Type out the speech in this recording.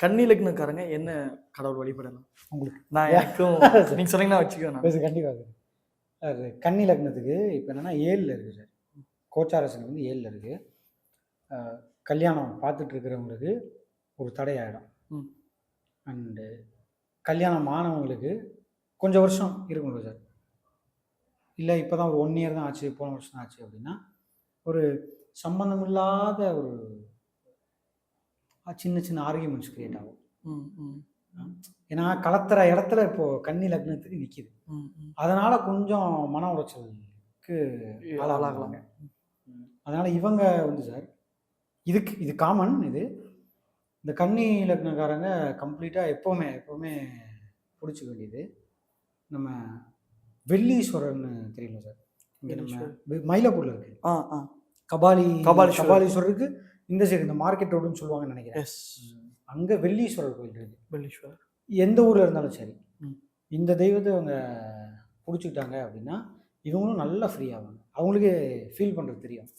கன்னி லக்னக்காரங்க என்ன கடவுள் வழிபடலாம் உங்களுக்கு? நான் எனக்கும் நீங்க சொன்னீங்கன்னா வச்சுக்கோ. கண்டிப்பாக அது கன்னி லக்னத்துக்கு இப்போ என்னென்னா 7ல் இருக்குது சார். கோச்சாரசன் வந்து 7ல் இருக்குது. கல்யாணம் பார்த்துட்டு இருக்கிறவங்களுக்கு ஒரு தடை ஆகிடும். அண்டு கல்யாணம் ஆனவங்களுக்கு கொஞ்சம் வருஷம் இருக்கணும் சார். இல்லை இப்போ தான் ஒரு 1 இயர் தான் ஆச்சு, போன வருஷம் தான் ஆச்சு அப்படின்னா ஒரு சம்பந்தம் இல்லாத ஒரு சின்ன சின்ன ஆர்கியூமெண்ட்ஸ் கிரியேட் ஆகும். ஏன்னா கலத்துற இடத்துல இப்போ கன்னி லக்னத்துக்கு நிற்கிது. அதனால கொஞ்சம் மன உளைச்சலுக்கு ஆளாகலாங்க. அதனால இவங்க வந்து சார் இது காமன். இந்த கன்னி லக்னக்காரங்க கம்ப்ளீட்டாக எப்போவுமே பிடிச்சிக்க வேண்டியது நம்ம வெள்ளீஸ்வரர்னு தெரியல சார். இங்கே நம்ம மயிலாப்பூரில் இருக்கு கபாலீஸ்வரருக்கு இந்த சைடு இந்த மார்க்கெட் ரோடுன்னு சொல்லுவாங்கன்னு நினைக்கிறேன். அங்கே வெள்ளீஸ்வரர் கோயில் இருக்கு. வெள்ளீஸ்வரர் எந்த ஊரில் இருந்தாலும் சரி இந்த தெய்வத்தை அவங்க பிடிச்சிக்கிட்டாங்க அப்படின்னா இவங்களும் நல்லா ஃப்ரீ ஆவாங்க. அவங்களுக்கே ஃபீல் பண்ணுறது தெரியும்.